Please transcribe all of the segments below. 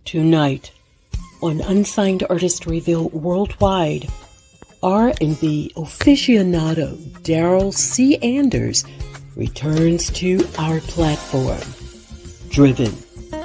Tonight, on Unsigned Artist Reveal Worldwide, R&B aficionado Darryl C. Anders returns to our platform, driven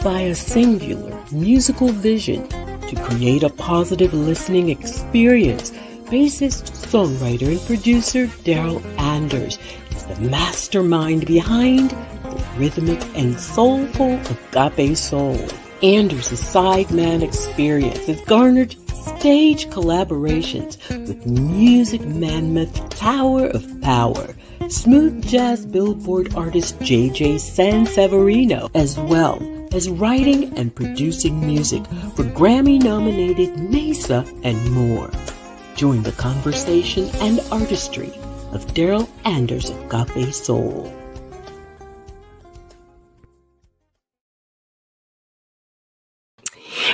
by a singular musical vision to create a positive listening experience. Bassist, songwriter, and producer Darryl Anders is the mastermind behind the rhythmic and soulful Agape Soul. Anders' sideman experience has garnered stage collaborations with music mammoth Tower of Power, smooth jazz Billboard artist J.J. Sanseverino, as well as writing and producing music for Grammy-nominated Mesa and more. Join the conversation and artistry of Darryl Anders' Agape Soul.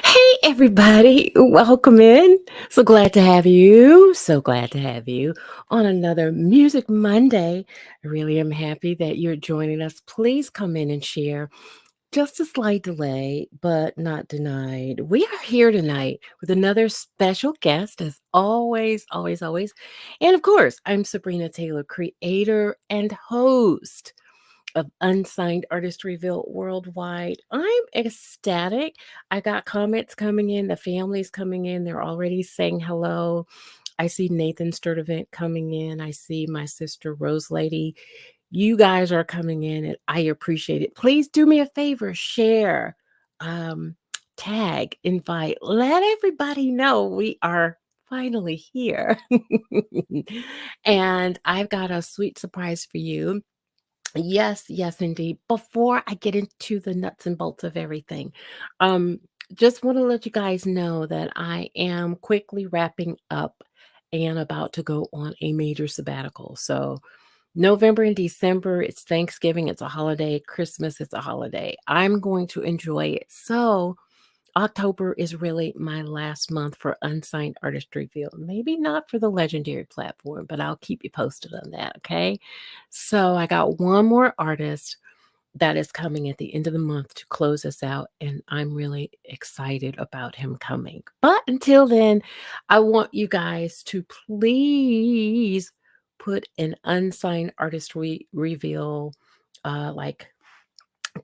Hey everybody, welcome in. So glad to have you. So glad to have you on another Music Monday. I really am happy that you're joining us. Please come in and share. Just a slight delay, but not denied. We are here tonight with another special guest, as always, always, always. And of course, I'm Sabrina Taylor, creator and host of Unsigned Artist Reveal Worldwide. I'm ecstatic. I got comments coming in, the family's coming in, they're already saying hello. I see Nathan Sturdivant coming in. I see my sister Rose Lady. You guys are coming in and I appreciate it. Please do me a favor, share, tag, invite, let everybody know we are finally here. And I've got a sweet surprise for you. Yes, yes, indeed. Before I get into the nuts and bolts of everything, um, just want to let you guys know that I am quickly wrapping up and about to go on a major sabbatical. So November and December, it's Thanksgiving, it's a holiday, Christmas, it's a holiday. I'm going to enjoy it. So October is really my last month for Unsigned Artist Reveal. Maybe not for the legendary platform, but I'll keep you posted on that, okay? So I got one more artist that is coming at the end of the month to close us out, and I'm really excited about him coming. But until then, I want you guys to please put an Unsigned Artist Reveal like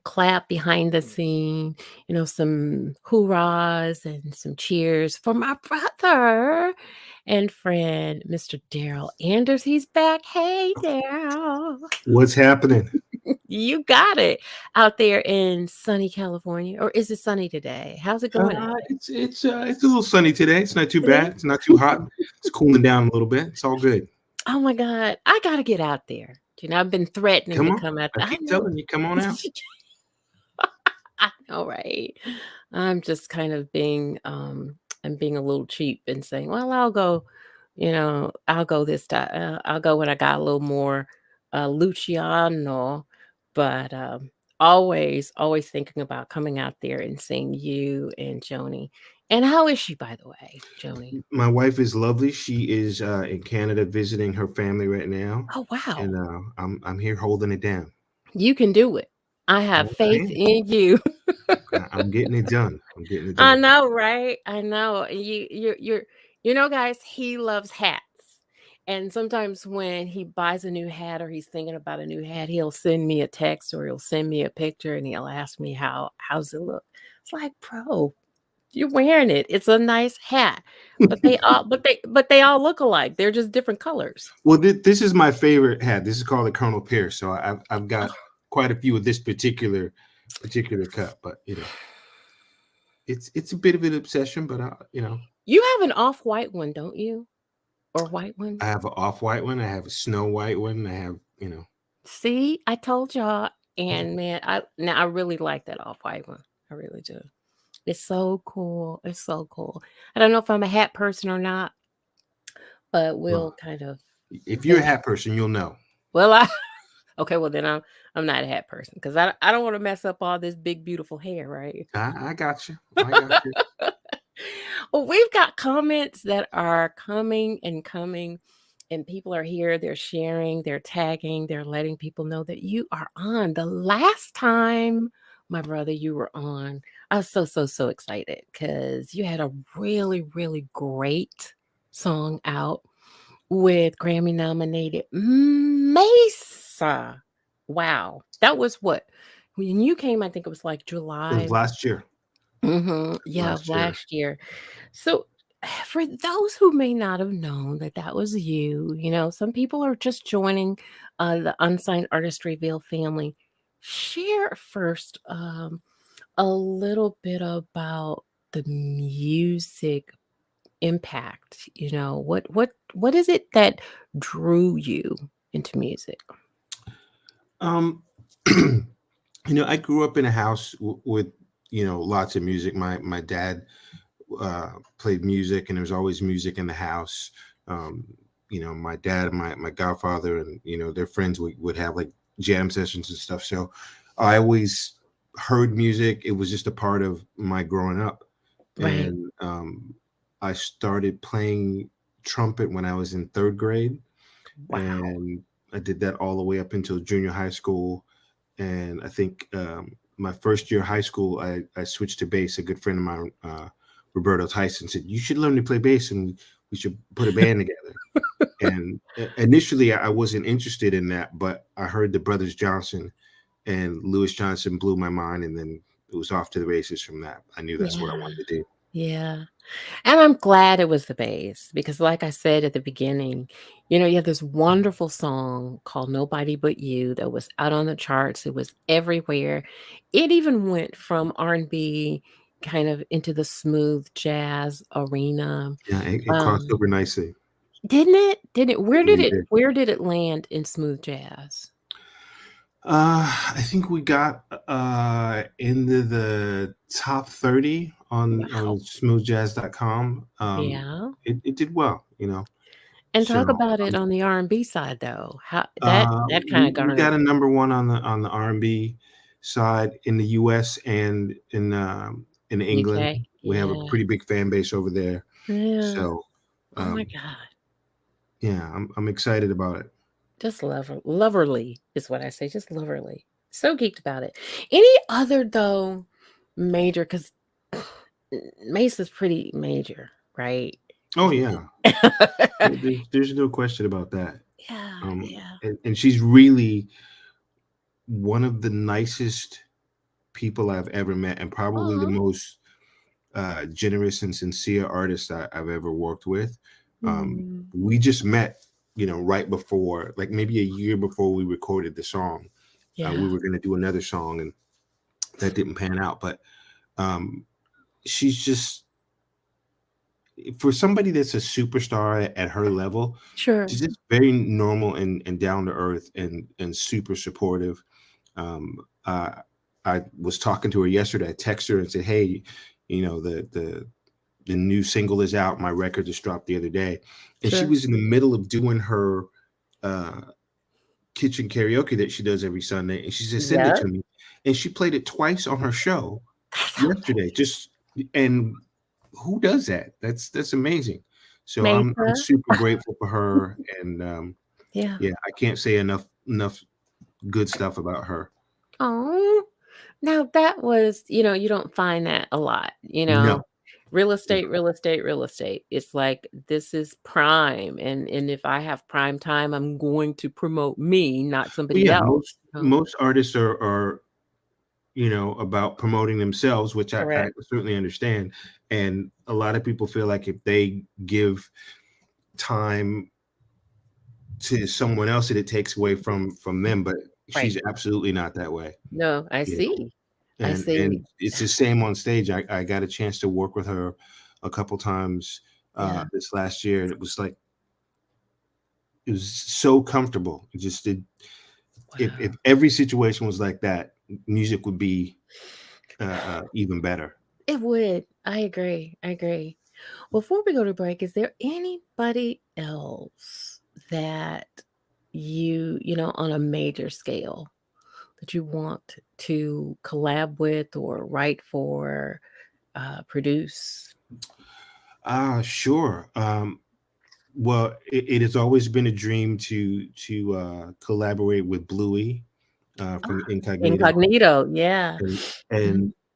clap behind the scene, some hoorahs and some cheers for my brother and friend, Mr. Darryl Anders. He's back. Hey, Darryl. What's happening? You got it out there in sunny California, or is it sunny today? How's it going? It's a little sunny today. It's not too bad. It's not too hot. It's cooling down a little bit. It's all good. Oh my God, I gotta get out there. I've been threatening to come out. I keep telling you, come on out. I know, right? I'm just kind of being I'm being a little cheap and saying, well, I'll go, I'll go this time. I'll go when I got a little more Luciano, but always, always thinking about coming out there and seeing you and Joni. And how is she, by the way, Joni? My wife is lovely. She is in Canada visiting her family right now. Oh, wow. And I'm here holding it down. You can do it. I have faith in you. I'm getting it done. I know, right? I know. You're guys, he loves hats. And sometimes when he buys a new hat or he's thinking about a new hat, he'll send me a text or he'll send me a picture and he'll ask me how's it look. It's like, bro, you're wearing it. It's a nice hat. But they all look alike. They're just different colors. Well, this is my favorite hat. This is called the Colonel Pierce. So I've got quite a few of this particular cut, but it's a bit of an obsession, but you have an off-white one, don't you? Or white one? I have an off-white one. I have a snow white one. I have See, I told y'all, and man, I really like that off-white one. I really do. It's so cool. It's so cool. I don't know if I'm a hat person or not, but we'll kind of. If you're a hat person, you'll know. Well, okay. Well, then I'm not a hat person because I don't want to mess up all this big beautiful hair, right? I got you. I got you. Well, we've got comments that are coming and coming. and people are here, they're sharing, they're tagging, they're letting people know that you are on. The last time, my brother, you were on, I was so, so, so excited because you had a really, really great song out with Grammy nominated Mesa. Wow. That was what? When you came, I think it was like It was July. last year. It was Yeah, of last year. last year. So, for those who may not have known that that was you, some people are just joining the Unsigned Artist Reveal family. Share first a little bit about the music impact. What is it that drew you into music? Um, I grew up in a house with lots of music. My dad played music, and there was always music in the house. Um, my dad, and my godfather, and their friends would have like jam sessions and stuff. So I always heard music. It was just a part of my growing up, Right. and I started playing trumpet when I was in third grade, Wow. and I did that all the way up until junior high school. And I think my first year of high school, I switched to bass. A good friend of mine, Roberto Tyson, said, "You should learn to play bass, and we should put a band together." And initially, I wasn't interested in that, but I heard the Brothers Johnson and Louis Johnson blew my mind, and then it was off to the races from that. I knew that's what I Yeah. wanted to do. Yeah. And I'm glad it was the bass because, like I said at the beginning, you have this wonderful song called Nobody But You that was out on the charts. It was everywhere. It even went from R&B kind of into the smooth jazz arena. Yeah, it crossed Um, over nicely. didn't it? Didn't it? It Where did really it did. where did it land in smooth jazz? I think we got into the top 30 on Wow. smoothjazz.com. Yeah. It did well, And So talk about it um, on the R&B side though. How that kind of we garnered got a number one on the R&B side in the US and in England. UK. We have a Yeah. pretty big fan base over there. Yeah. So Oh my um, god. yeah, I'm excited about it. Just loverly is what I say, just loverly. So geeked about it. Any other though major because Mace is pretty major, right? Oh yeah, there's no question about that. Yeah, yeah. And she's really one of the nicest people I've ever met, and probably the Aw. most generous and sincere artist I've ever worked with. Mm, We just met, right before, like maybe a year before we recorded the song. We yeah, were going to do another song, and that didn't pan out. But um, she's just, for somebody that's a superstar at her level, sure. she's just very normal and down to earth and super supportive. Um, uh, I was talking to her yesterday. I texted her and said, "Hey, the new single is out. My record just dropped the other day," and she Sure. was in the middle of doing her uh, kitchen karaoke that she does every Sunday, and she said, "Send it Yep. to me," and she played it twice on her show That's yesterday. Just and who does that? That's amazing. So I'm Mesa. super grateful for her, and Yeah. yeah, I can't say enough good stuff about her. Oh. Now that was you don't find that a lot, No, Real no. estate, real estate, real estate. It's like this is prime, and if I have prime time, I'm going to promote me, not Well, somebody yeah, else, most artists are about promoting themselves, which I Correct. certainly understand. And a lot of people feel like if they give time to someone else, that it takes away from them. But Right. she's absolutely not that way, No, I you know. see. I see. And it's the same on stage. I got a chance to work with her a couple times Yeah. this last year, and it was like it was so comfortable. It just did. If Wow. every situation was like that, music would be even better. It would. I agree. I agree. Before we go to break, is there anybody else that on a major scale that you want to collab with or write for, produce? Sure. Well, it has always been a dream to collaborate with Bluey from Ah, Incognito, incognito, yeah. and Mhm.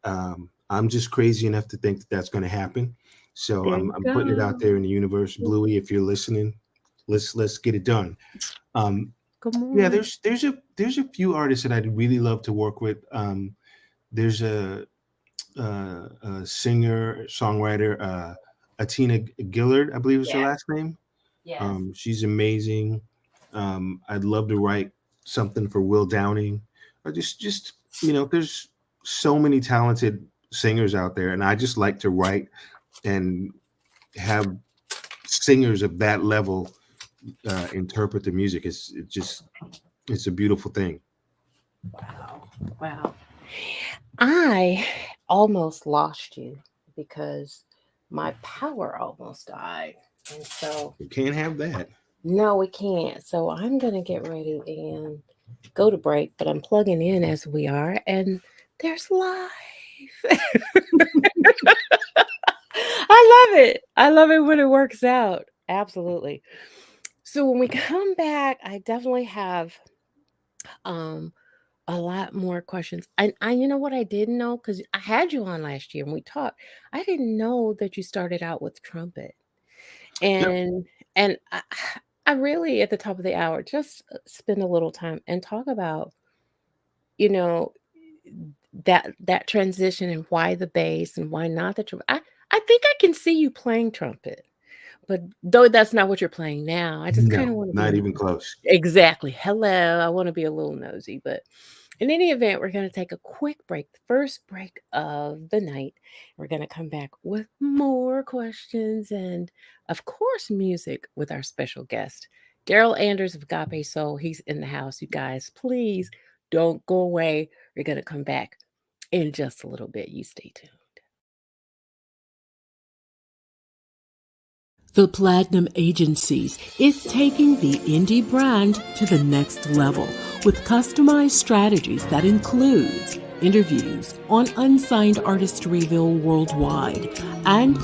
and I'm just crazy enough to think that that's going to happen. So There I'm you I'm putting it out go. there in the universe, Bluey. If you're listening, let's get it done. Um, Come yeah, on. there's a few artists that I'd really love to work with. There's a singer songwriter, Atina Gillard, I believe is her Yes, last name. yes. She's amazing. I'd love to write something for Will Downing. Or just there's so many talented singers out there, and I just like to write and have singers of that level interpret the music. It's a beautiful thing. Wow. Wow. I almost lost you because my power almost died. And so, You can't have that. no, we can't. So, I'm going to get ready and go to break, but I'm plugging in as we are, and there's life. I love it. I love it when it works out. Absolutely. So, when we come back, I definitely have um a lot more questions. And you know what I didn't know, because I had you on last year and we talked. I didn't know that you started out with trumpet. Yep. And I really at the top of the hour just spend a little time and talk about, you know, that transition and why the bass and why not the trumpet. I think I can see you playing trumpet, but though that's not what you're playing now, I just kind No, of want to not be even close. exactly. Hello, I want to be a little nosy, but in any event, we're going to take a quick break, the first break of the night. We're going to come back with more questions and, of course, music with our special guest, Darryl Anders of Agape Soul. He's in the house, you guys. Please don't go away. We're going to come back in just a little bit. You stay tuned. The Platinum Agencies is taking the indie brand to the next level with customized strategies that includes interviews on unsigned artist reveal worldwide and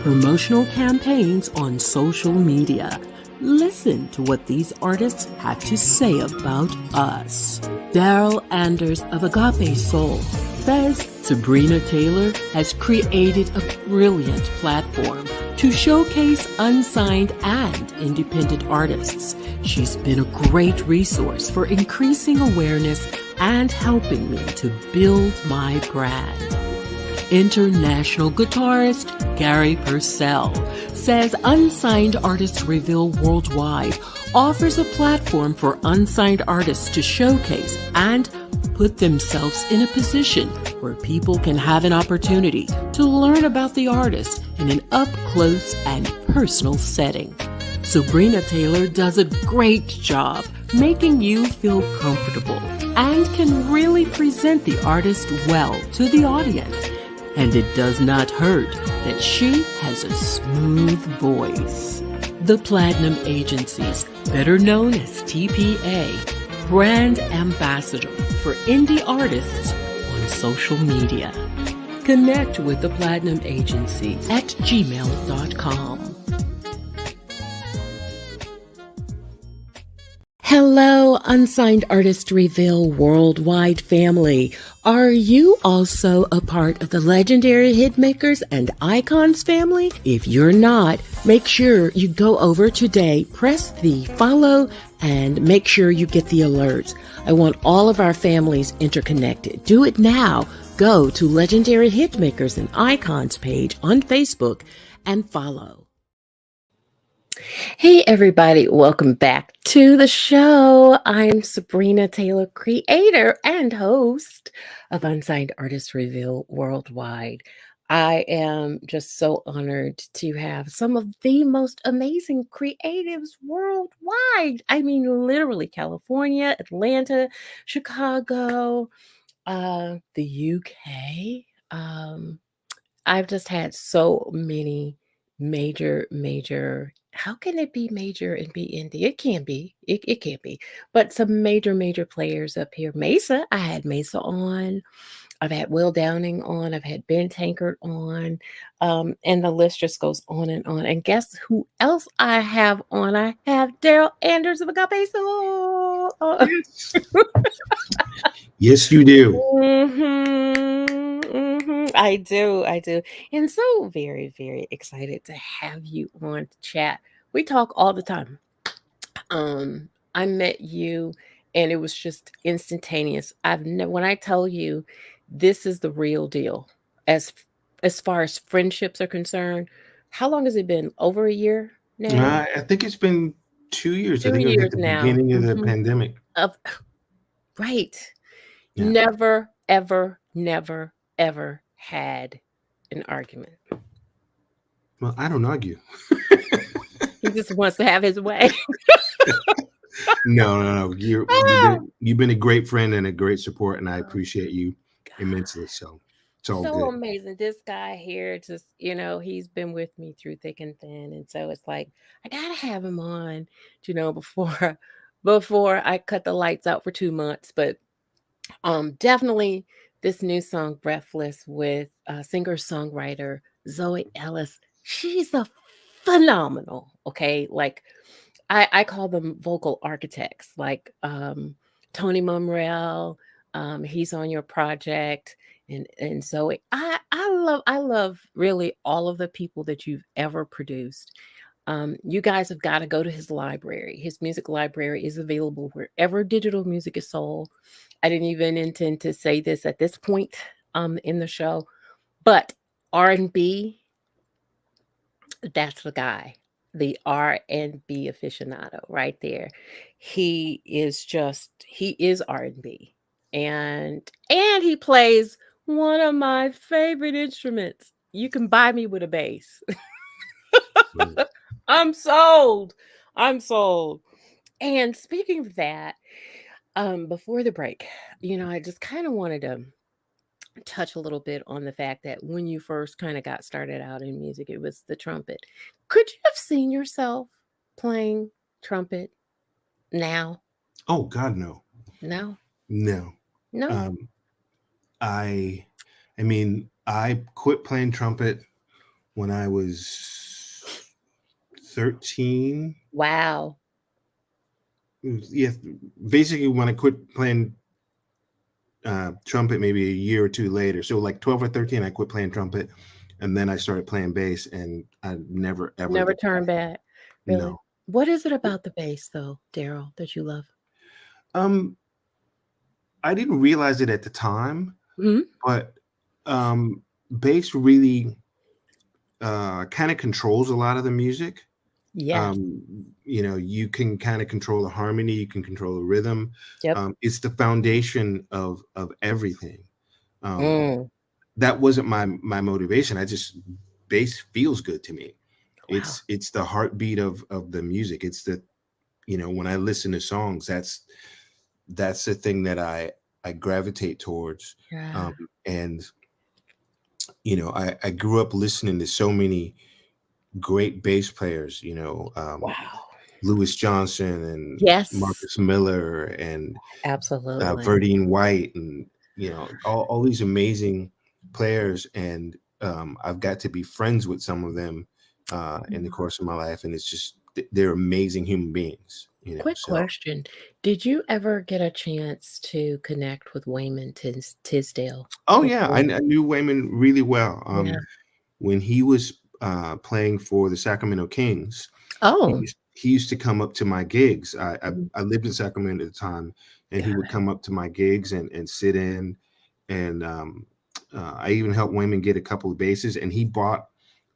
promotional campaigns on social media. Listen to what these artists have to say about us. Darryl Anders of Agape Soul says Sabrina Taylor has created a brilliant platform to showcase unsigned and independent artists. She's been a great resource for increasing awareness and helping me to build my brand. International guitarist Gary Purcell says Unsigned Artists Reveal Worldwide offers a platform for unsigned artists to showcase and put themselves in a position where people can have an opportunity to learn about the artist in an up-close and personal setting. Sabrina Taylor does a great job making you feel comfortable and can really present the artist well to the audience. And it does not hurt that she has a smooth voice. The Platinum Agencies, better known as TPA, brand ambassador for indie artists on social media. Connect with the Platinum Agencies at gmail.com. Hello, Unsigned Artist Reveal Worldwide family. Are you also a part of the legendary hitmakers and icons family? If you're not, make sure you go over today, press the follow, and make sure you get the alerts. I want all of our families interconnected. Do it now. Go to Legendary Hitmakers and Icons page on Facebook and follow. Hey, everybody, welcome back to the show. I'm Sabrina Taylor, creator and host of Unsigned Artists Reveal Worldwide. I am just so honored to have some of the most amazing creatives worldwide. I mean, literally, California, Atlanta, Chicago, the UK. I've just had so many major, major. How can it be major and be indie? It can be. It can be. But some major, major players up here. Mesa, I had Mesa on. I've had Will Downing on. I've had Ben Tankard on. And the list just goes on and on. And guess who else I have on? I have Daryl Anders of Agape Soul. Yes. Yes, you do. I do, I do. And so very, very excited to have you on to chat. We talk all the time. I met you and it was just instantaneous. I've never when I tell you this is the real deal as as far as friendships are concerned. How long has it been? Over a year now? I think it's been 2 years. I 2 think it was years at the now. beginning of the pandemic. Of right. Yeah. Never, ever, never, ever had an argument. Well, I don't argue. He just wants to have his way. No, no, no. Oh, You've been a great friend and a great support, and I appreciate you God. immensely. So it's all So good. amazing. This guy here just, he's been with me through thick and thin. And so it's like, I gotta have him on, before before I cut the lights out for 2 months. But definitely this new song, Breathless, with singer-songwriter Zoe Ellis. She's a phenomenal, okay? Like I call them vocal architects, like Tony Mumrell. He's on your project, and so I love really all of the people that you've ever produced. You guys have got to go to his library. His music library is available wherever digital music is sold. I didn't even intend to say this at this point in the show, but R&B, that's the guy, the R&B aficionado right there. He is R&B. And he plays one of my favorite instruments. You can buy me with a bass. Right. I'm sold. I'm sold. And speaking of that, before the break, I just kind of wanted to touch a little bit on the fact that when you first kind of got started out in music, it was the trumpet. Could you have seen yourself playing trumpet now? Oh God, no, No, no. no. Um, I, I mean, I quit playing trumpet when I was 13. Wow. Yeah, basically when I quit playing trumpet, maybe a year or two later. So like 12 or 13, I quit playing trumpet, and then I started playing bass, and I never ever Never looked turn back. back. Really. No. What is it about the bass, though, Daryl, that you love? Um, I didn't realize it at the time, Mhm. but um, bass really kind of controls a lot of the music. Yes. You can kind of control the harmony, you can control the rhythm. Yep. It's the foundation of everything. Um, Mm. that wasn't my motivation. I just bass feels good to me. Wow. It's the heartbeat of the music. It's the when I listen to songs, that's the thing that I gravitate towards. Yeah. And I grew up listening to so many great bass players. Wow. Lewis Johnson and Yes. Marcus Miller and Absolutely. Verdine White, and all these amazing players. And I've got to be friends with some of them in the Mm. course of my life, and it's just they're amazing human beings. Quick So question. Did you ever get a chance to connect with Wayman Tisdale oh yeah, I, before? I knew Wayman really well. Yeah. When he was playing for the Sacramento Kings, Oh. he used to come up to my gigs. Mhm. I lived in Sacramento at the time, and he Got would it. come up to my gigs and sit in. And I even helped Wayman get a couple of basses, and he bought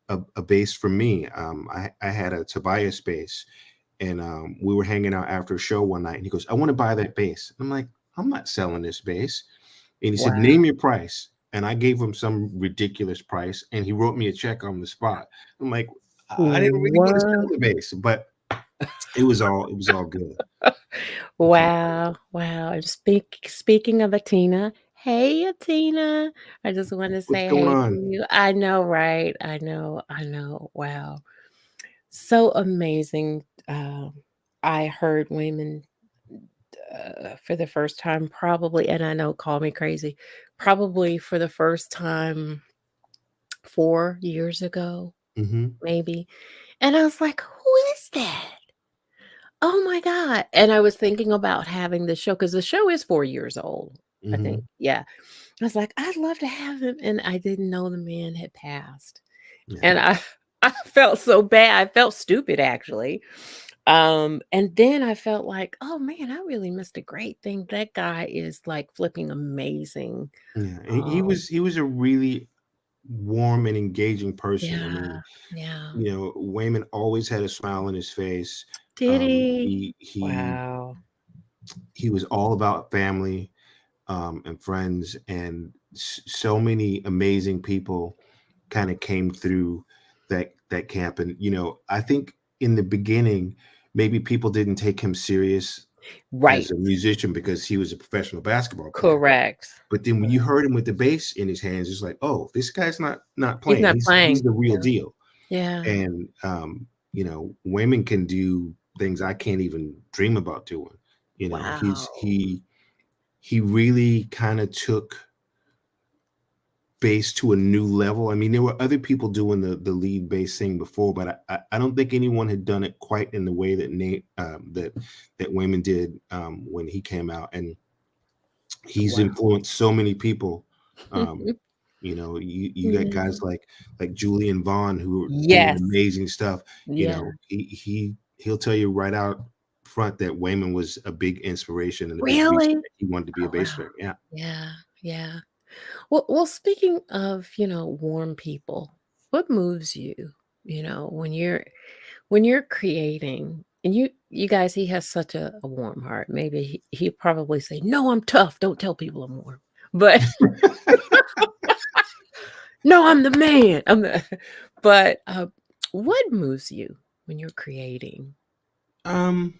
a bass for me. I had a Tobias bass, and we were hanging out after a show one night, and he goes, "I want to buy that bass." I'm like, "I'm not selling this bass." And he said, Wow. "Name your price." And I gave him some ridiculous price, and he wrote me a check on the spot. I'm like, I didn't really want to sell What? the bass, but it was all good. It's all good. Wow. Wow. And speaking of Atina, Hey, Atina. I just want to What's say going hey to on? you. I know, right? I know. I know. Wow. So amazing. I heard women for the first time, probably, and I know, call me crazy, probably for the first time 4 years ago, Mhm, maybe. And I was like, who is that? Oh my God. And I was thinking about having the show because the show is 4 years old, I think. mhm. Yeah. I was like, I'd love to have him. And I didn't know the man had passed. Yeah, And I felt so bad. I felt stupid actually. And then I felt like, oh man, I really missed a great thing. That guy is like flipping amazing. yeah, and Um, he was a really warm and engaging person. I yeah, mean, yeah. Wayman always had a smile on his face. Did he? He Wow. he was all about family, and friends, and so many amazing people kind of came through that camp. And I think in the beginning, maybe people didn't take him serious as Right. a musician because he was a professional basketball player. Correct. But then when you Correct. heard him with the bass in his hands, it's like, oh, this guy's not He's playing. not He's playing. the real Yeah. deal. Yeah. And Wayman can do things I can't even dream about doing. Wow. He really kind of took bass to a new level. I mean, there were other people doing the lead bass thing before, but I don't think anyone had done it quite in the way that that Wayman did when he came out. And he's Wow. influenced so many people. Um, you got Yeah. guys like Julian Vaughn who are doing Yes. amazing stuff. Yeah. He'll tell you right out front that Wayman was a big inspiration and a big reason Really? that he wanted to be a Oh, bass wow. player. Yeah. Yeah. Yeah. Well, speaking of, warm people, what moves you, when you're creating and you guys, he has such a warm heart. Maybe he'd probably say, "No, I'm tough. Don't tell people I'm warm." But no, I'm the man. I'm the but what moves you when you're creating? um,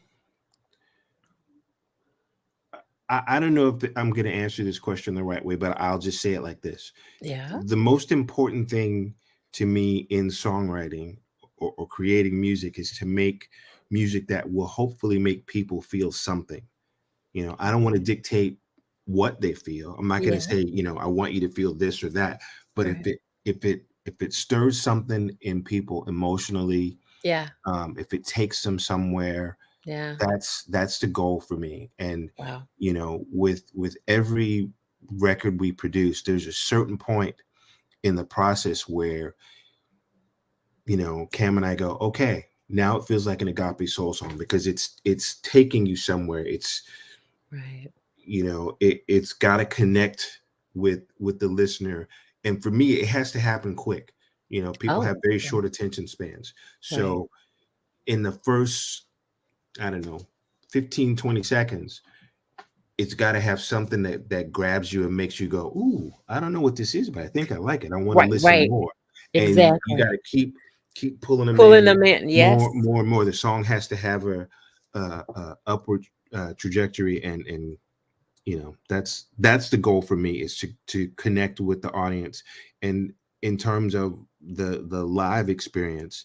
I don't know if I'm going to answer this question the right way, but I'll just say it like this: Yeah. the most important thing to me in songwriting or creating music is to make music that will hopefully make people feel something. I don't want to dictate what they feel. I'm not going to Yeah. say, I want you to feel this or that. But Right. if it stirs something in people emotionally, Yeah. if it takes them somewhere, Yeah. that's the goal for me. And Wow. with every record we produce, there's a certain point in the process where Cam and I go, okay, now it feels like an agape soul song because it's taking you somewhere. Right. It's got to connect with the listener, and for me it has to happen quick. People Oh, have very okay. short attention spans, Right. so in the first, I don't know, 15-20 seconds, it's got to have something that grabs you and makes you go, ooh, I don't know what this is, but I think I like it. I want to Right, listen right. more. And you got Exactly. to keep pulling them Pulling in them in. more, Yes. more and more. The song has to have a upward trajectory, and that's the goal for me, is to connect with the audience. And in terms of the live experience,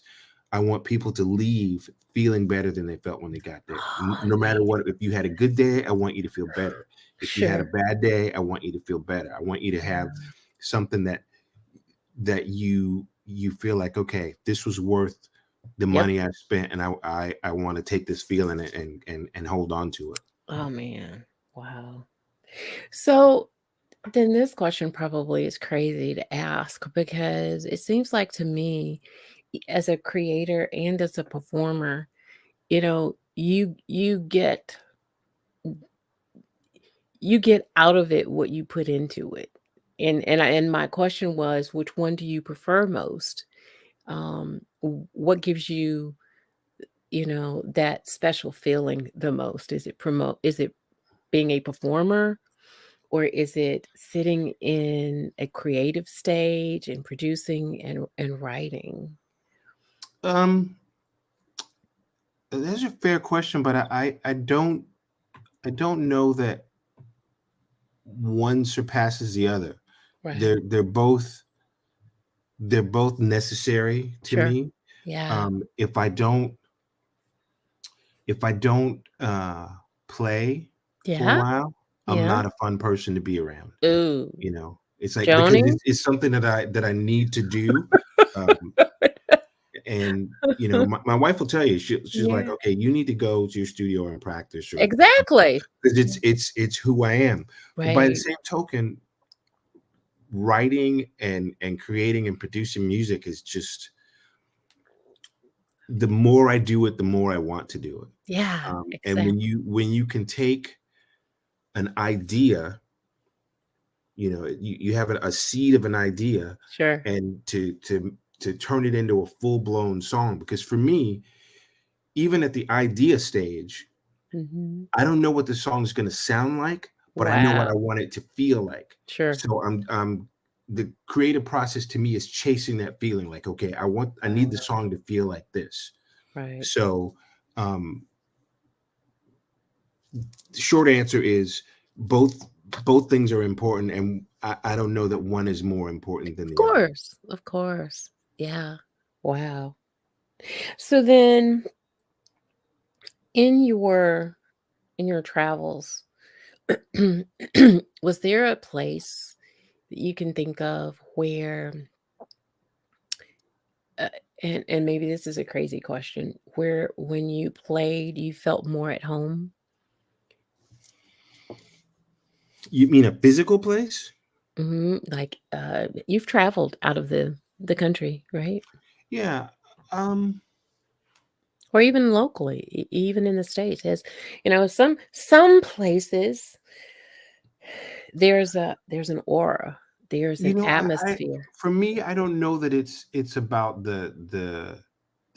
I want people to leave feeling better than they felt when they got there. Oh, No matter nice. what, if you had a good day, I want you to feel better. If you had a Sure. bad day, I want you to feel better. I want you to have Yeah. something that you feel like, okay, this was worth the Yep. money I spent, and I want to take this feeling and hold on to it. Oh, man. Wow. So, then this question probably is crazy to ask because it seems like to me, as a creator and as a performer, you get out of it what you put into it. And my question was, which one do you prefer most? What gives you, that special feeling the most? Is it being a performer, or is it sitting in a creative stage and producing and writing? um That's a fair question, but I don't know that one surpasses the other. Right. They're both necessary to Sure. me. Yeah. If I don't play for a Yeah. while, I'm Yeah. not a fun person to be around. Ooh. It's like, because Joni? it's something that I need to do. Um, and my wife will tell you, she's like, Yeah. okay, you need to go to your studio and practice, or Exactly. because it's who I am. But by the Right. same token, writing and creating and producing music is just, the more I do it, the more I want to do it. Yeah, And when exactly. you can take an idea, you have a seed of an idea, Sure. and to turn it into a full blown song. Because for me, even at the idea stage, Mhm. I don't know what the song is going to sound like, but I know what I Wow. want it to feel like. Sure. So the creative process to me is chasing that feeling. Like, okay, I need the Uh, song to feel like this. right. So um, the short answer is both both things are important, and I don't know that one is more important than Of the other. course. Of course. Yeah. Wow. So then in your in your travels, was there a place that you can think of where uh, and maybe this is a crazy question, where when you played you felt more at home? You mean a physical place? Like you've traveled out of the country, right? Yeah. Um, Or even locally, even in the States, as some places there's an aura, there's you an know, I atmosphere. for me, I don't know that it's about the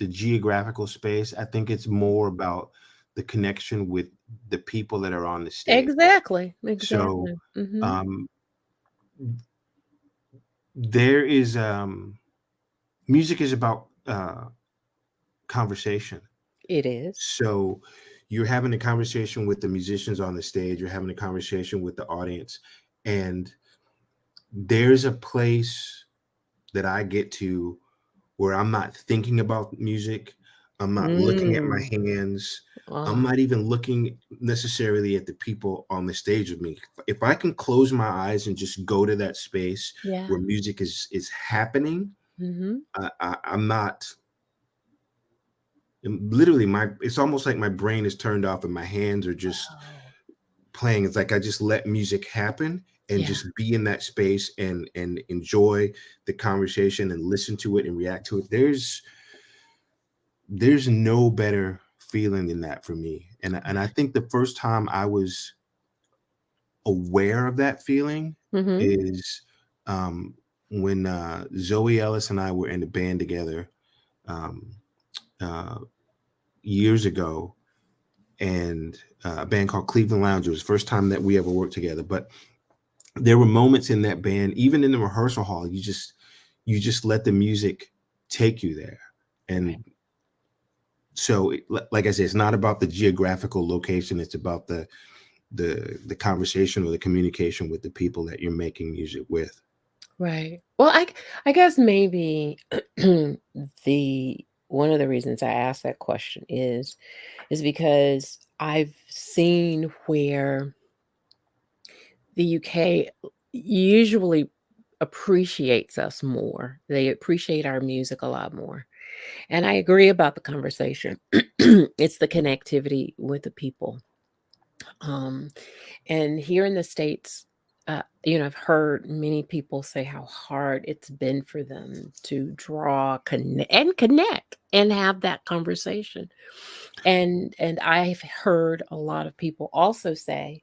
geographical space. I think it's more about the connection with the people that are on the stage. Exactly, So exactly. Mhm. um there is music is about conversation. It is. So you're having a conversation with the musicians on the stage, you're having a conversation with the audience, and there's a place that I get to where I'm not thinking about music. I'm not looking at my Mm. hands. I'm Oh, not even looking necessarily at the people on the stage with me. If I can close my eyes and just go to that space yeah. where music is happening, Mhm. I'm not. Literally, my it's almost like my brain is turned off and my hands are just Oh, playing. It's like I just let music happen and yeah. just be in that space and enjoy the conversation and listen to it and react to it. There's no better feeling than that for me. And I think the first time I was aware of that feeling Mhm. is when Zoe Ellis and I were in a band together um, uh, years ago, and a band called Cleveland Lounge. It was the first time that we ever worked together. But there were moments in that band, even in the rehearsal hall, you just let the music take you there. Right. And so, like I said, it's not about the geographical location. It's about the conversation or the communication with the people that you're making music with. Right. Well, I guess maybe the one of the reasons I asked that question is because I've seen where the UK usually appreciates us more. They appreciate our music a lot more. And I agree about the conversation. It's the connectivity with the people. Um, and here in the States, I've heard many people say how hard it's been for them to draw and connect and have that conversation. And I've heard a lot of people also say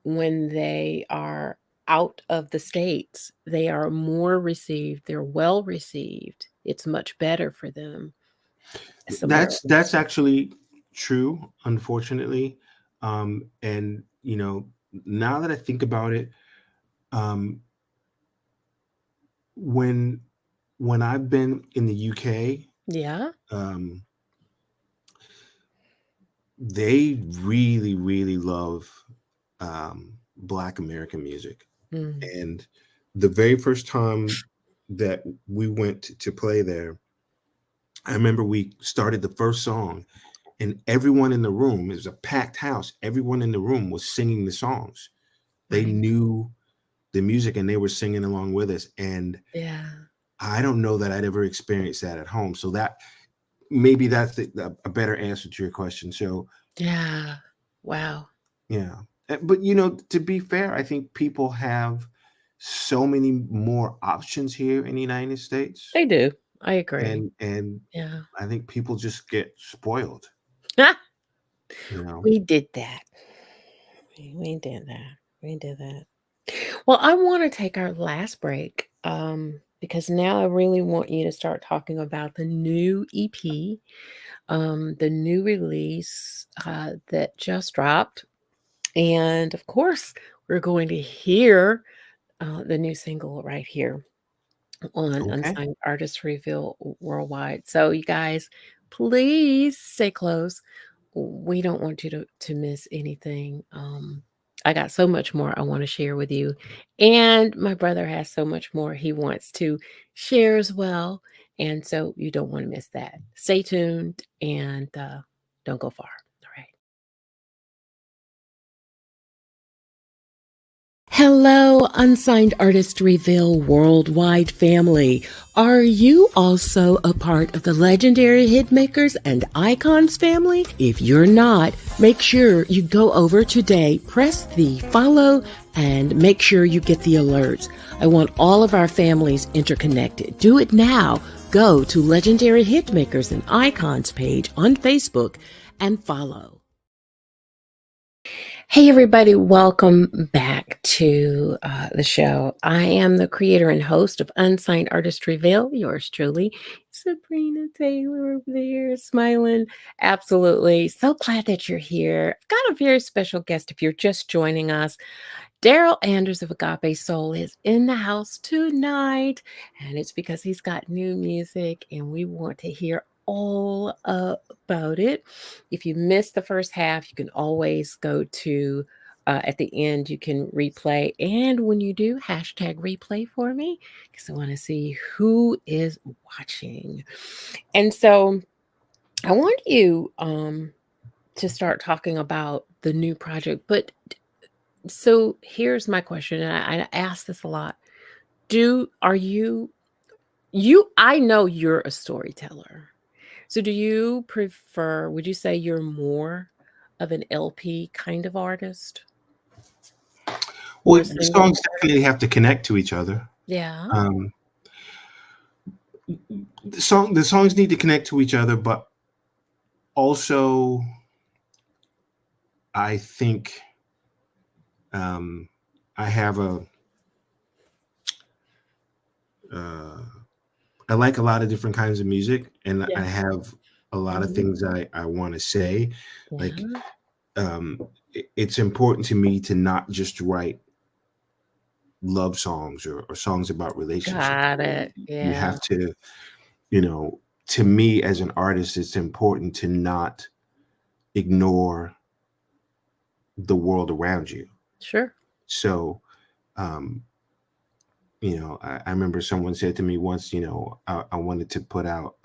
when they are out of the States, they are more received, they're well received. It's much better for them somewhere That's actually true, unfortunately. And now that I think about it, um, when when I've been in the UK, Yeah. um, they really, really love Black American music. Mm, And the very first time that we went to play there, I remember we started the first song, and everyone in the room, it was a packed house, everyone in the room was singing the songs. They right. knew the music and they were singing along with us. And Yeah. I don't know that I'd ever experienced that at home. So that maybe that's a better answer to your question. So Yeah. Wow. yeah. But you know, to be fair, I think people have so many more options here in the United States. They do. I agree. And Yeah. I think people just get spoiled, you know. We did that. We did that. We did that. Well, I want to take our last break because now I really want you to start talking about the new EP, the new release that just dropped. And of course, we're going to hear the new single right here on Okay. Unsigned Artist Reveal Worldwide. So, you guys, please stay close. We don't want you to miss anything. I got so much more I want to share with you, and my brother has so much more he wants to share as well. And so, you don't want to miss that. Stay tuned and don't go far. All right. Hello, Unsigned Artist Reveal Worldwide family. Are you also a part of the legendary hitmakers and icons family? If you're not, make sure you go over today, press the follow, and make sure you get the alerts. I want all of our families interconnected. Do it now. Go to Legendary Hitmakers and Icons page on Facebook and follow. Hey, everybody, welcome back to the show. I am the creator and host of Unsigned Artist Reveal, yours truly, Sabrina Taylor over there, smiling. Absolutely. So glad that you're here. I've got a very special guest if you're just joining us. Darryl Anders of Agape Soul is in the house tonight, and it's because he's got new music, and we want to hear all about it. If you missed the first half, you can always go to at the end, you can replay. And when you do, hashtag replay for me because I want to see who is watching. And so I want you to start talking about the new project. But so here's my question, and I ask this a lot. Are you I know you're a storyteller. So do you prefer, would you say you're more of an LP kind of artist or Well, a the single? songs definitely have to connect to each other. Yeah. Um, the songs need to connect to each other, but also I think um, I have uh, I like a lot of different kinds of music, and Yeah. I have a lot of Mhm. things I want to say. Like, Yeah. it's important to me to not just write love songs or songs about relationships. Got it. You Yeah. have to, you know, to me as an artist, it's important to not ignore the world around you. Sure. So, um, I remember someone said to me once, I wanted to put out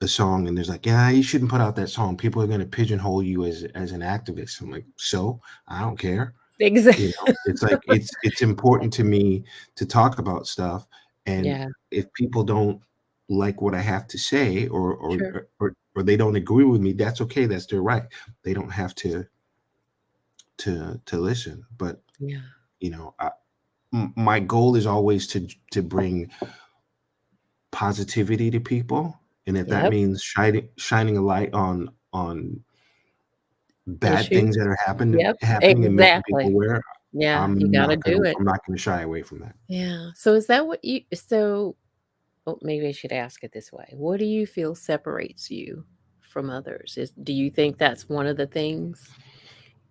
a song, and there's like, yeah, you shouldn't put out that song. People are going to pigeonhole you as an activist. I'm like, so I don't care. Exactly. It's like it's important to me to talk about stuff, and Yeah. if people don't like what I have to say, Sure. or they don't agree with me, that's okay. That's their right. They don't have to listen. But Yeah. you know, my goal is always to bring positivity to people, and if that Yep. means shining a light on bad things Issues. that are Yep. happening and making people Exactly. aware, Yeah. You got to do it. I'm not gonna shy away from that. Yeah. So is that what you, so oh, maybe I should ask it this way. What do you feel separates you from others? Do you think that's one of the things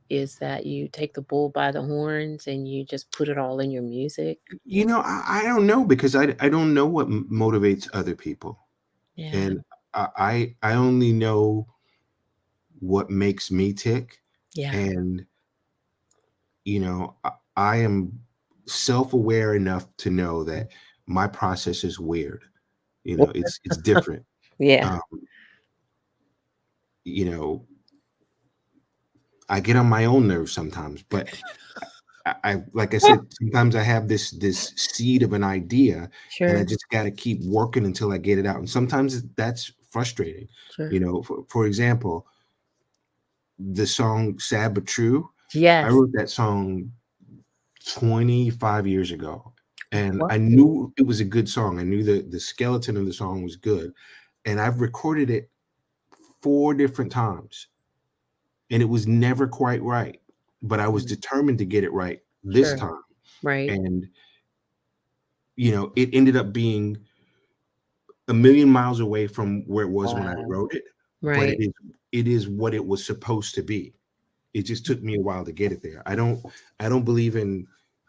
is that you take the bull by the horns and you just put it all in your music? I don't know, because I don't know what motivates other people, Yeah. and I only know what makes me tick, Yeah. and I am self-aware enough to know that my process is weird. It's different. Yeah, Um, you know, I get on my own nerves sometimes, but I like I said, sometimes I have this seed of an idea, and I sure, just got to keep working until I get it out. And sometimes that's frustrating. sure. For example, the song "Sad but True," I Yes. wrote that song 25 years ago, and What? I knew it was a good song. I knew the skeleton of the song was good, and I've recorded it 4 different times, and it was never quite right. But I was Mm, determined to get it right this sure, time, right, and it ended up being a million miles away from where it was when I wow, wrote it. But right, it is what it was supposed to be. It just took me a while to get it there. I don't believe in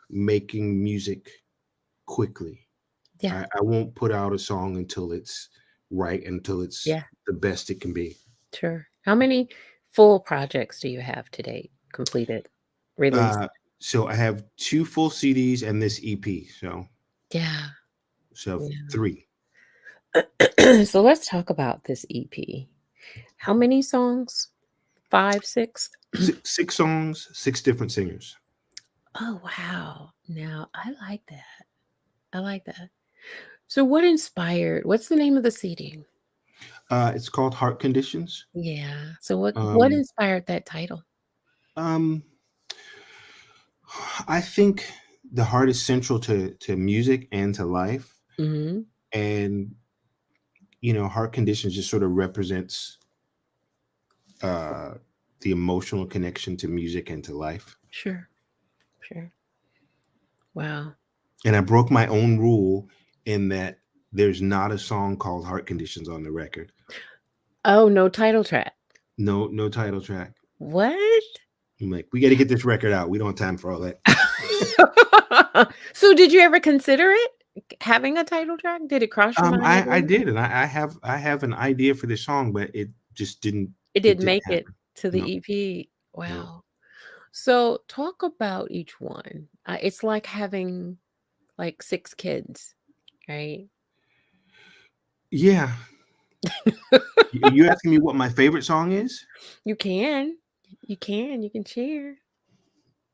making music quickly. yeah, I won't put out a song until it's right, until it's yeah, the best it can be. sure. How many full projects do you have to date completed, released? Uh, so I have 2 full CDs and this EP, Yeah, so yeah. 3. So let's talk about this EP. How many songs? 5, 6? 6 songs, 6 different singers. Oh, wow. Now, I like that. I like that. So what's the name of the CD? It's called Heart Conditions. Yeah. So what Um, inspired that title? um, I think the heart is central to music and to life, Mhm. and Heart Conditions just sort of represents uh, the emotional connection to music and to life. Sure, sure. Wow. And I broke my own rule in that there's not a song called Heart Conditions on the record. Oh, no title track. No, no title track. What? I'm like, we got to get this record out. We don't have time for all that. So did you ever consider it? Having a title track? Did it cross your mind at I all? did, and I have an idea for this song, but it just didn't. It It didn't didn't make it happen. to the No, EP. no. Wow. So talk about each one. It's like having like 6 kids, right? Yeah, you asking me what my favorite song is? You can. You can share.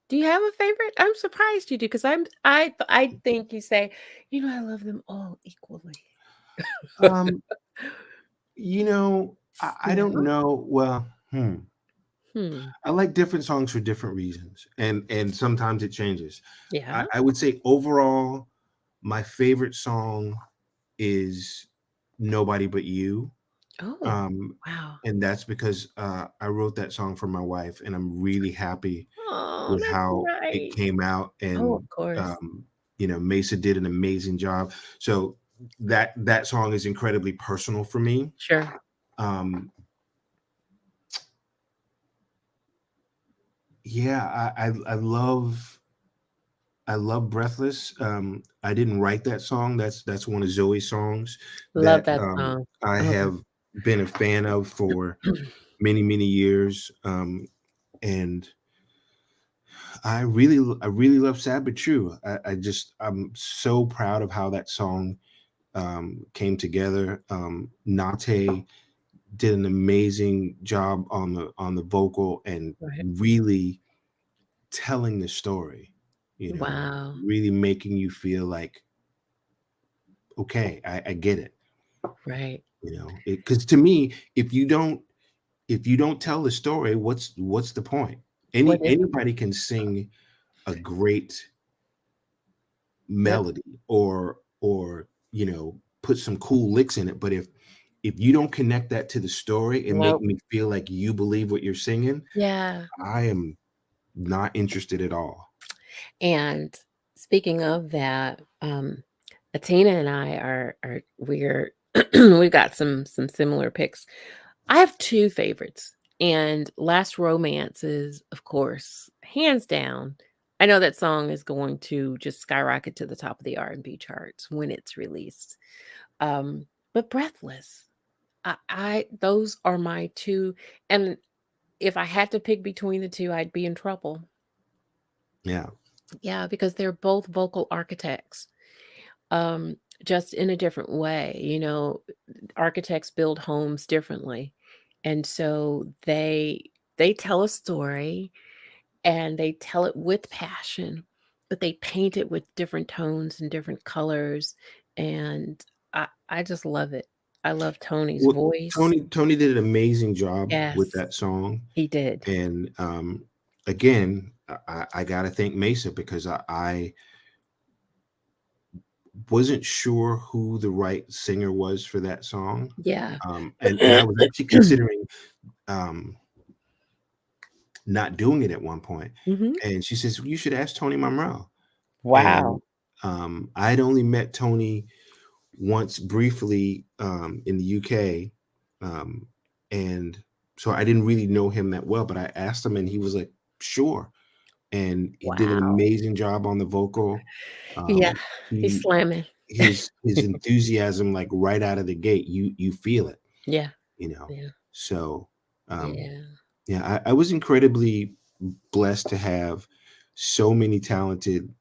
Do you have a favorite? I'm surprised you do because I think you say, I love them all equally. Um, I don't Yeah. know. Well, Hmm. I like different songs for different reasons, and sometimes it changes. I, Yeah. I would say overall, my favorite song is "Nobody But You," Oh, um, wow. and that's because I wrote that song for my wife, and I'm really happy Oh, with that's how it nice. came out, Oh, and of course. Mesa did an amazing job. So that song is incredibly personal for me. Sure. Um, yeah, I love Breathless. I didn't write that song. That's one of Zoe's songs Love that that song. I Oh. have been a fan of for many, many years. And I really love Sad But True. I'm so proud of how that song came together. Nate did an amazing job on the vocal and Right. really telling the story, Wow. really making you feel like, okay, I get it. Right. Because to me, if you don't tell the story, what's the point? What is the Anybody can sing a great Yep. melody or put some cool licks in it, but if you don't connect that to the story and make Nope. me feel like you believe what you're singing, Yeah. I am not interested at all. And speaking of that, Atina and I are we're we've got some similar picks. I have 2 favorites, and Last Romance is, of course, hands down. I know that song is going to just skyrocket to the top of the R&B charts when it's released. But Breathless, I those are my 2, and if I had to pick between the 2, I'd be in trouble. Yeah. Yeah, because they're both vocal architects, just in a different way. Architects build homes differently, and so they tell a story and they tell it with passion, but they paint it with different tones and different colors, and I just love it. I love Tony's Well, voice. Tony did an amazing job with Yes, that song, he did. and again, I got to thank Mesa because I wasn't sure who the right singer was for that song, Yeah. and I was actually considering um, not doing it at one point, Mhm. and she says you should ask Tony Monroe, Wow. and I had only met Tony once briefly in the UK, um, and so I didn't really know him that well. But I asked him, and he was like, "Sure," and he did an Wow. amazing job on the vocal. Yeah, he's He slamming. his enthusiasm, like right out of the gate, you feel it, Yeah, you know. yeah, So yeah, yeah, I was incredibly blessed to have so many talented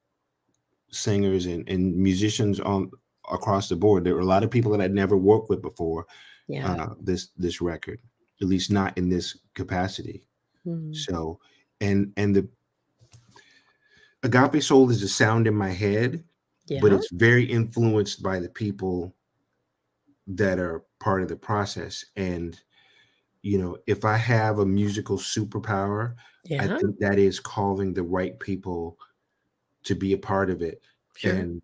singers and musicians on across the board. There were a lot of people that I'd never worked with before yeah. this record, at least not in this capacity. Mhm. So, and the Agape Soul is a sound in my head, but Yeah, it's very influenced by the people that are part of the process. And if I have a musical superpower, I yeah, think that is calling the right people to be a part of it. sure. And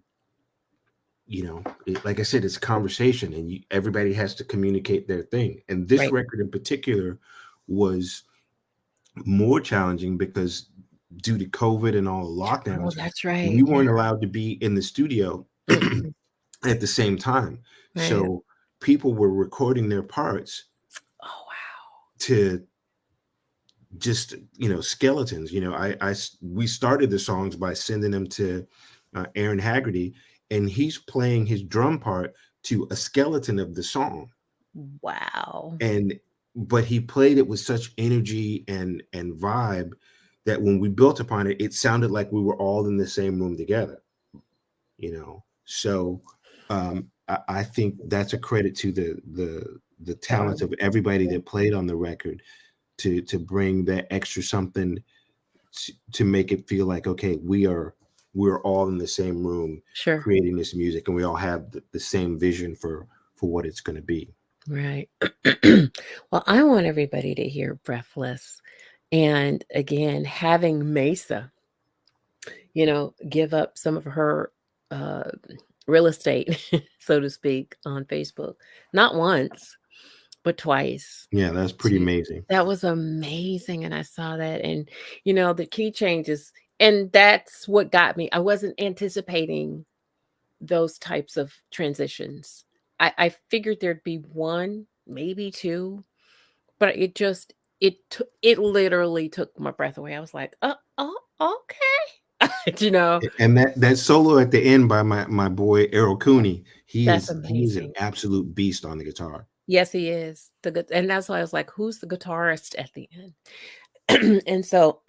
like I said, it's conversation, and everybody has to communicate their thing. And this Right. record in particular was more challenging because due to COVID and all the Oh, lockdowns, that's we right. Yeah. weren't allowed to be in the studio Mm-mm. at the same time. Right. So people were recording their parts Oh, wow. to just skeletons. We started the songs by sending them to Aaron Haggerty, and he's playing his drum part to a skeleton of the song, Wow. and but he played it with such energy and vibe that when we built upon it, it sounded like we were all in the same room together. So I think that's a credit to the talents Darryl. of everybody Yeah. that played on the record to bring that extra something to make it feel like, okay, we're all in the same room Sure. creating this music, and we all have the same vision for what it's going to be. Right. Well, I want everybody to hear Breathless. And again, having Mesa, give up some of her uh, real estate, so to speak, on Facebook, not once, but twice. Yeah, that's pretty To amazing. That was amazing, and I saw that, and, the key changes, and that's what got me. I wasn't anticipating those types of transitions. I figured there'd be 1, maybe 2, but it literally took my breath away. I was like, oh, okay." You know? And that solo at the end by my boy Errol Cooney, he That's is he is an amazing. absolute beast on the guitar. Yes, he is. And that's why I was like, "Who's the guitarist at the end?" And so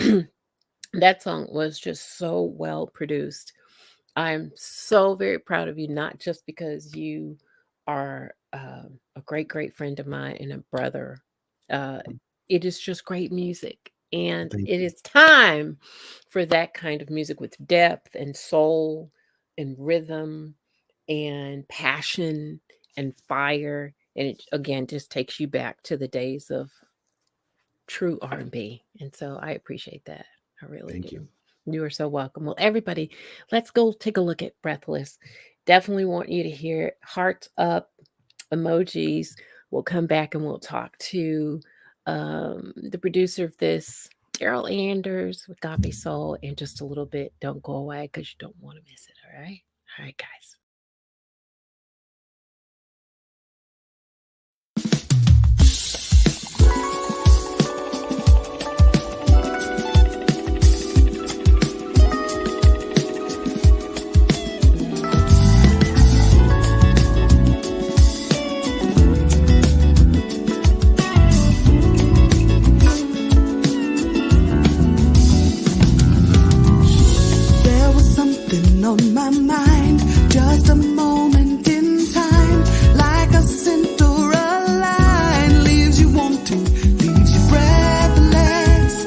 that song was just so well produced. I'm so very proud of you, not just because you are a great, great friend of mine and a brother. Uh, it is just great music. And Thank it you. is time for that kind of music with depth and soul and rhythm and passion and fire. And it again just takes you back to the days of true R&B, and so I appreciate that. I really Thank you. do. You are so welcome. Well, everybody, let's go take a look at Breathless. Definitely want you to hear it. Hearts up, emojis. We'll come back and we'll talk to the producer of this, Darryl Anders with Gabe Soul, in just a little bit. Don't go away because you don't want to miss it. All right. All right, guys. just a moment in time, like a scent or a line, leaves you wanting, leaves you breathless,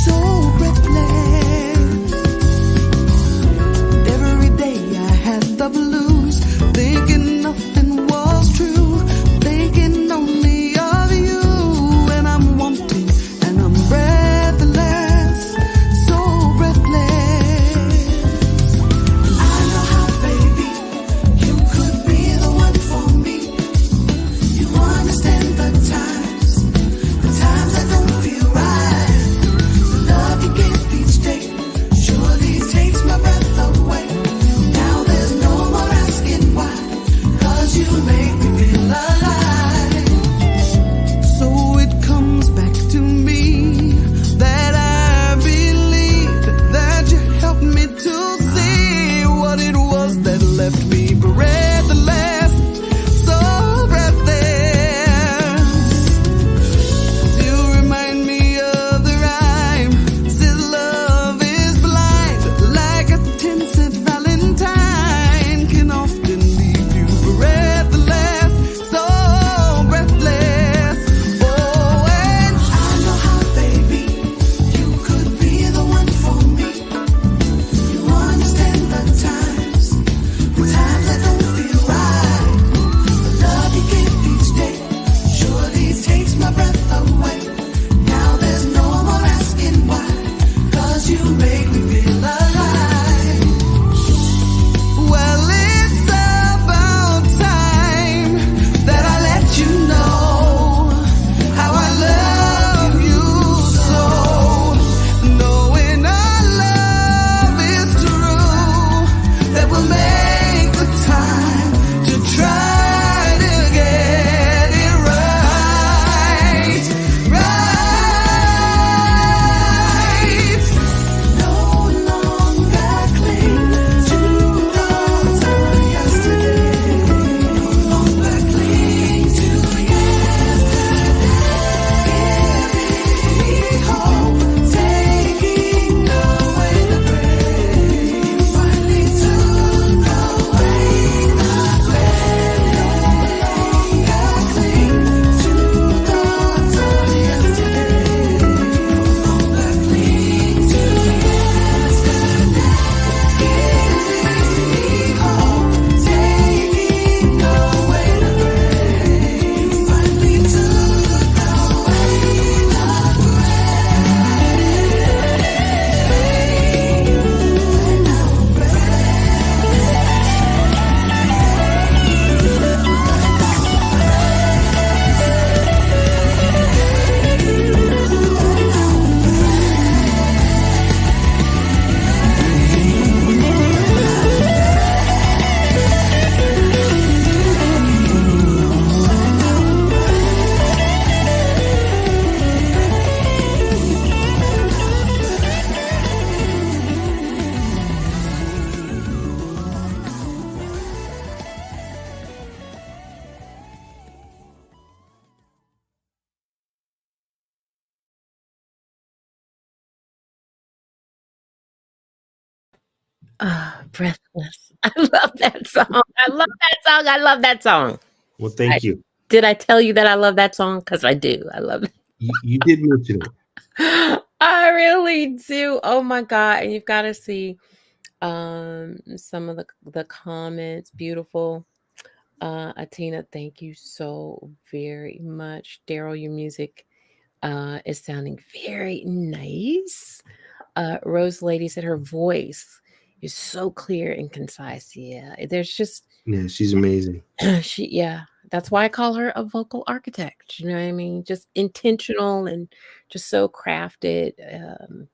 so breathless. Every day I had the blues, thinking nothing was true, thinking only of you, and I'm wanting, and I'm breathless, so breathless. I know how, baby, you could be the one for me. You understand the times that don't feel right. The love you give each day surely takes my breath away. Now there's no more asking why, 'cause you make me feel alive. So it comes back to me that I believe that you helped me to see what it was that left me breathless, so breathless. You remind me of the rhyme, says love is blind, like a 10-cent Valentine, can often leave you breathless, so breathless. Oh, and I know how, baby, you could be the one for me. You understand the times that don't feel right. The love you give each day surely takes my breath away. Now there's no more asking why, 'cause you make me feel alive. Well, it's about time that I let you know how I love you so. Knowing our love is true, that will make the time to try to get it right, right. No longer cling to thoughts of yesterday. No longer cling to yesterday. Giving me hope, taking away the pain. Finally took away the pain. No longer cling to thoughts of yesterday. No longer cling to yesterday. Giving me hope, taking away the pain. Finally took away the Breathless. I love that song. I love that song. I love that song. Well, I thank you. did I tell you that I love that song? Because I do. I love it. You did mention it. I really do. Oh my God. And you've got to see some of the comments. Beautiful. Atina, thank you so very much. Darryl, your music is sounding very nice. Rose Lady said her voice is so clear and concise. Yeah, there's just Yeah, she's amazing. yeah, that's why I call her a vocal architect. You know what I mean? Just intentional and just so crafted.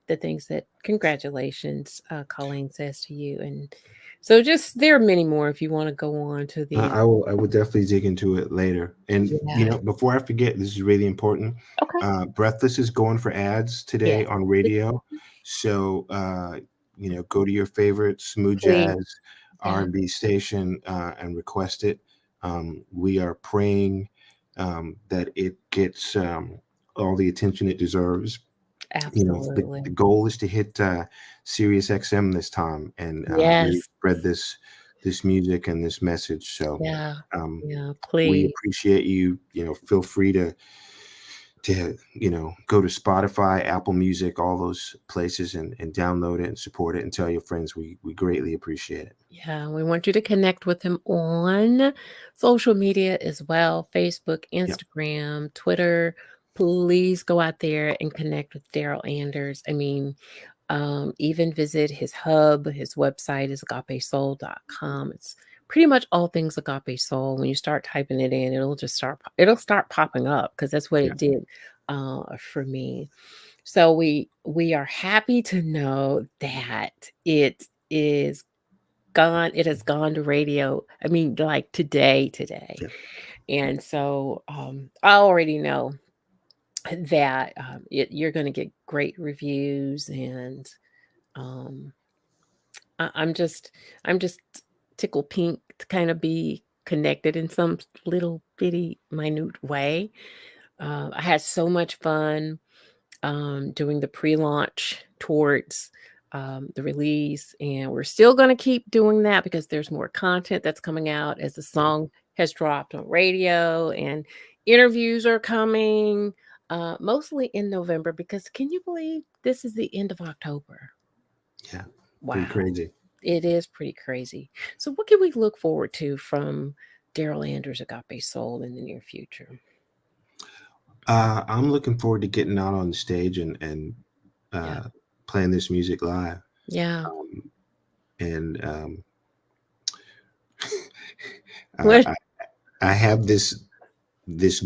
The things that congratulations, Colleen says to you, and so just there are many more if you want to go on to the I will definitely dig into it later. And yeah. before I forget, this is really important. Okay. Breathless is going for ads today Yes. on radio. So go to your favorite smooth Please. jazz Yeah. R&B station and request it. We are praying that it gets all the attention it deserves. Absolutely. The goal is to hit Sirius XM this time and really Yes. spread this this music and this message. So Yeah. um, Yeah, we please. appreciate you. Feel free to go to Spotify, Apple Music, all those places, and download it and support it and tell your friends. We greatly appreciate it. Yeah, we want you to connect with him on social media as well, Facebook, Yep. Instagram, Twitter. Please go out there and connect with Darryl Anders. I mean, even visit his hub. His website is agapesoul.com. It's pretty much all things Agape Soul. When you start typing it in, it'll start popping up because that's what Yeah. it did for me. So we are happy to know that it has gone to radio. I mean, like today. Yeah. And so I already know that you're going to get great reviews, and um, I'm just tickled pink to kind of be connected in some little bitty minute way. I had so much fun doing the pre-launch towards the release, and we're still going to keep doing that because there's more content that's coming out as the Yeah. song has dropped on radio, and interviews are coming mostly in November, because can you believe this is the end of October? Yeah. Pretty Wow. crazy. It is pretty crazy. So what can we look forward to from Darryl Anders Agape Soul in the near future? I'm looking forward to getting out on the stage and Yeah. uh, playing this music live. Yeah. Um, and What? I, I have this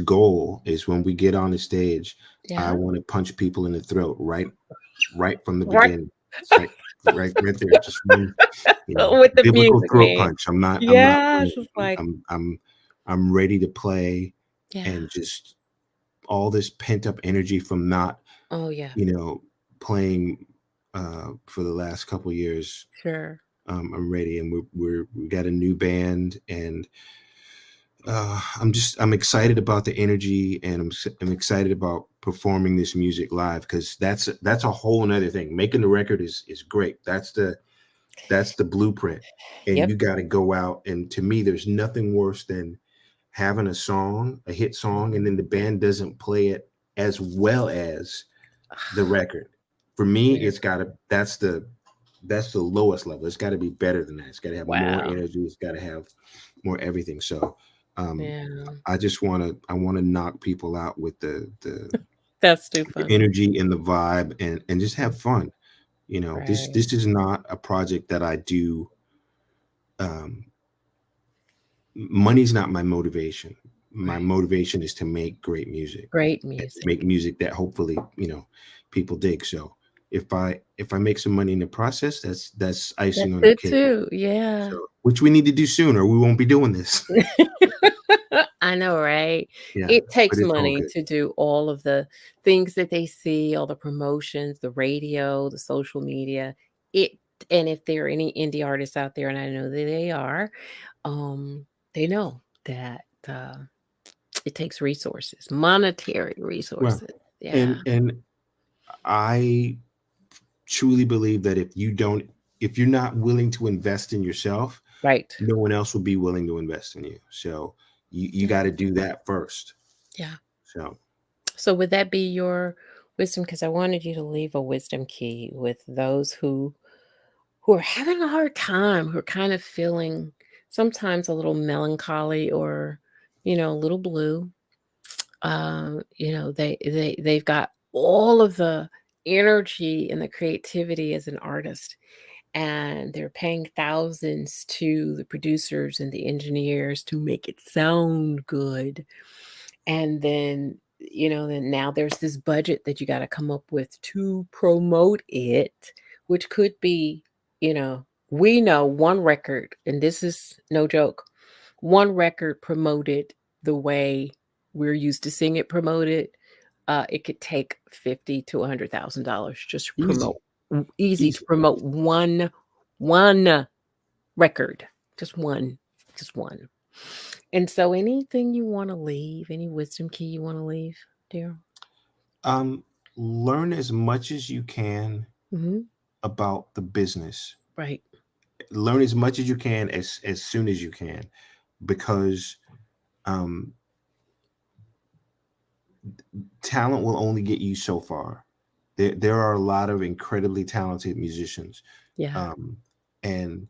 goal is when we get on the stage, I Yeah. want to punch people in the throat right from the Right. beginning. It's right there. Just one, With the biblical music, throat man. punch. I'm not Yes, playing. it's like, I'm ready to play, yeah. and just all this pent up energy from not, Oh, yeah. playing for the last couple years. Sure. I'm ready, and we got a new band, and I'm excited about the energy, and I'm excited about performing this music live, because that's a whole nother thing. Making the record is great. That's the blueprint, and Yep. you got to go out. And to me, there's nothing worse than having a hit song, and then the band doesn't play it as well as the record. For me, Yeah. that's the lowest level. It's got to be better than that. It's got to have more Wow. energy. It's got to have more everything. So um, Yeah. I want to knock people out with That's too the funny. energy and the vibe, and just have fun. This Right. this is not a project that I do. Um, Money's not my motivation. My Right. motivation is to make great music, Great and to music. make music that hopefully people dig. So if I make some money in the process, that's icing That's on the it cake. too. Yeah. So, which we need to do soon, or we won't be doing this. I know, right? Yeah, It but takes it's all money good. to do all of the things that they see, all the promotions, the radio, the social media. It and if there are any indie artists out there, and I know that they are, um, they know that it takes resources, monetary Well, resources. Yeah, and I truly believe that if you're not willing to invest in yourself, right. no one else will be willing to invest in you. So you Yeah, got to do that first. yeah. So So would that be your wisdom? Because I wanted you to leave a wisdom key with those who are having a hard time, who are kind of feeling sometimes a little melancholy, or, a little blue. They've got all of the energy and the creativity as an artist, and they're paying thousands to the producers and the engineers to make it sound good. And then now there's this budget that you got to come up with to promote it, which could be, we know one record, and this is no joke, one record promoted the way we're used to seeing it promoted. It could take fifty to $100,000 just to promote. easy, Easy to easy. promote one record, just one, just one. And so anything you wanna leave, any wisdom key you wanna leave, dear? Um, Learn as much as you can Mhm. about the business. Right. learn as much as you can as soon as you can, because um, talent will only get you so far. There are a lot of incredibly talented musicians, Yeah. um, and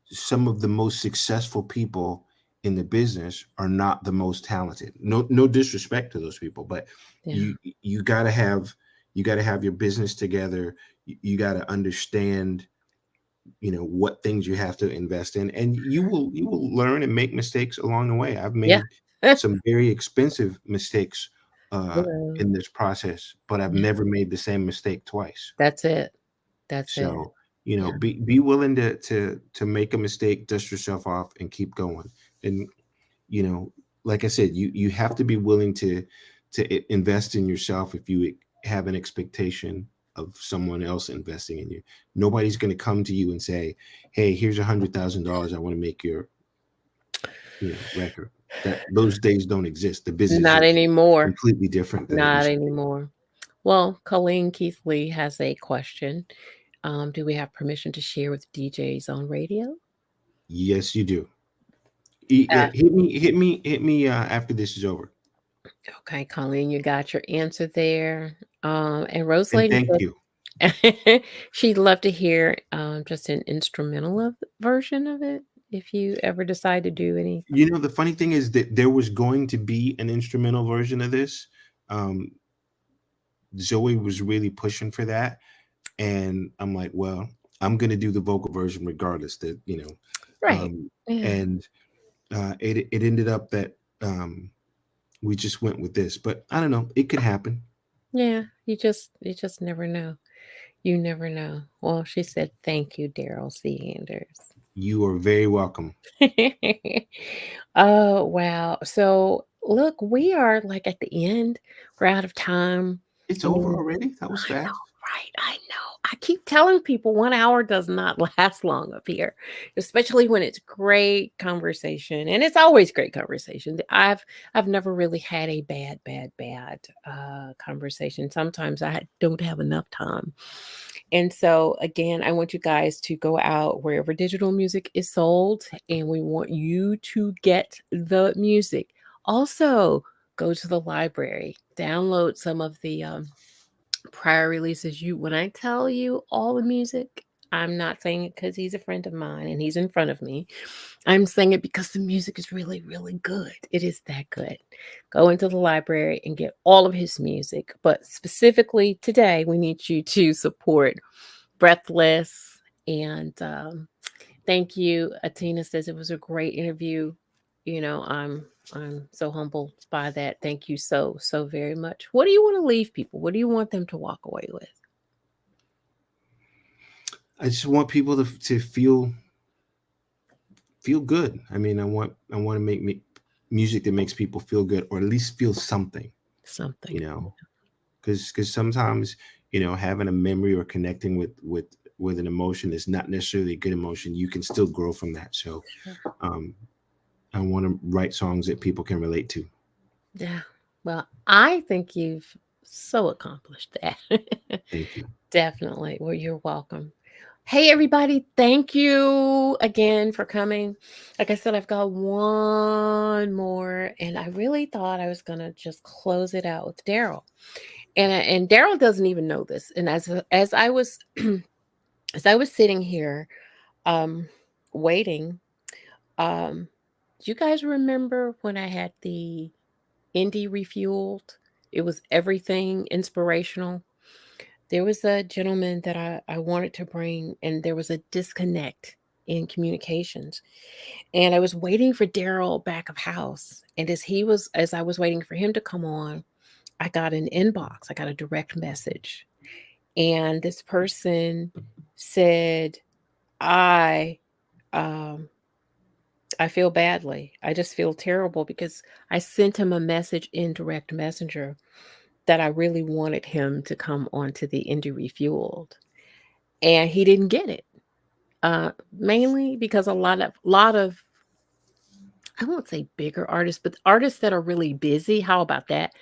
some of the most successful people in the business are not the most talented. No disrespect to those people, but Yeah. you got to have, you got to have your business together. You got to understand, what things you have to invest in, and you will learn and make mistakes along the way. I've Yeah. made some very expensive mistakes Hello. in this process, but I've Yeah. never made the same mistake twice. That's it. That's it. So, Yeah. be willing to make a mistake, dust yourself off, and keep going. And you know, like I said, you have to be willing to invest in yourself if you have an expectation of someone else investing in you. Nobody's going to come to you and say, "Hey, here's $100,000. I want to make your record." That those days don't exist. The business Not is anymore. completely different than it Not used to be. anymore. Well, Colleen Keithley has a question. Do we have permission to share with DJs on radio? Yes, you do. Uh, Hit me after this is over. okay, Colleen, you got your answer there. And Rose And Lady thank you. said she'd love to hear just an instrumental version of it if you ever decide to do any. The funny thing is that there was going to be an instrumental version of this. Um, Zoe was really pushing for that, and I'm like, well, I'm gonna do the vocal version regardless. Right. Um, Yeah. and it ended up that we just went with this, but I don't know. It could happen. Yeah. You just never know. You never know. Well, she said, thank you, Darryl C. Anders. You are very welcome. Oh, wow. So, look, we are like at the end. We're out of time. It's I over mean, already. That was I know, fast. right? I know. I keep telling people 1 hour does not last long up here, especially when it's great conversation, and it's always great conversation. I've never really had a bad conversation. Sometimes don't have enough time. And so, again, I want you guys to go out wherever digital music is sold, and we want you to get the music. Also, go to the library, download some of the prior releases. When I tell you all the music, I'm not saying it because he's a friend of mine and he's in front of me. I'm saying it because the music is really, really good. It is that good. Go into the library and get all of his music. But specifically today, we need you to support Breathless. And thank you. Atina says it was a great interview. I'm so humbled by that. Thank you so very much. What do you want to leave people? What do you want them to walk away with? I just want people to feel good. I mean, I want to make music that makes people feel good, or at least feel something. Something. You know, because sometimes having a memory or connecting with an emotion is not necessarily a good emotion. You can still grow from that. So Sure. um, I want to write songs that people can relate to. Yeah. Well, I think you've so accomplished that. Thank you. Definitely. Well, you're welcome. Hey, everybody. Thank you again for coming. Like I said, I've got one more, and I really thought I was going to just close it out with Darryl. And Darryl doesn't even know this. And as I was as I was sitting here um waiting, do you guys remember when I had the Indie Refueled? It was everything inspirational. There was a gentleman that I wanted to bring, and there was a disconnect in communications. And I was waiting for Darryl back of house. And as I was waiting for him to come on, I got an inbox, I got a direct message. And this person said, I um I feel badly. I just feel terrible because I sent him a message in direct messenger that I really wanted him to come onto the Indie Refueled, and he didn't get it. Mainly because a lot of I won't say bigger artists, but artists that are really busy. How about that?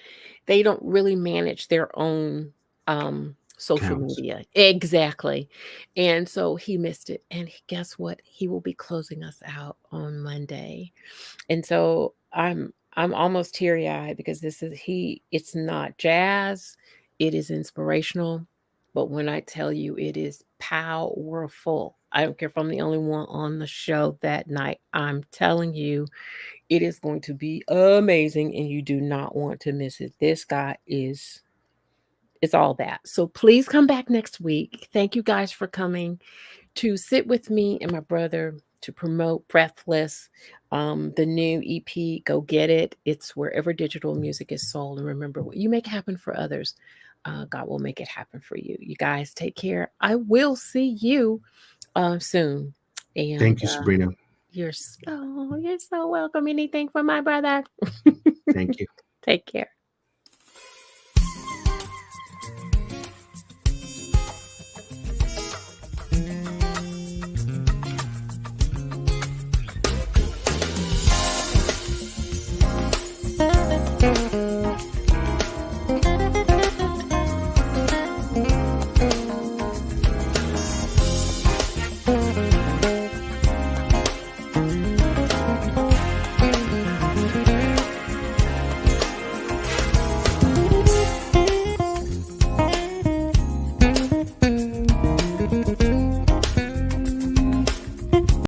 They don't really manage their own social counts. media. Exactly. And so he missed it. And guess what? He will be closing us out on Monday. And so I'm almost teary-eyed because it's not jazz, it is inspirational, but when I tell you it is powerful, I don't care if I'm the only one on the show that night. I'm telling you, it is going to be amazing and you do not want to miss it. This guy is it's all that. So please come back next week. Thank you guys for coming to sit with me and my brother to promote Breathless, the new EP. Go get it. It's wherever digital music is sold. And remember, what you make happen for others, God will make it happen for you. You guys take care. I will see you soon. And Thank you, Sabrina. you're so welcome. Anything from my brother? Thank you. Take care.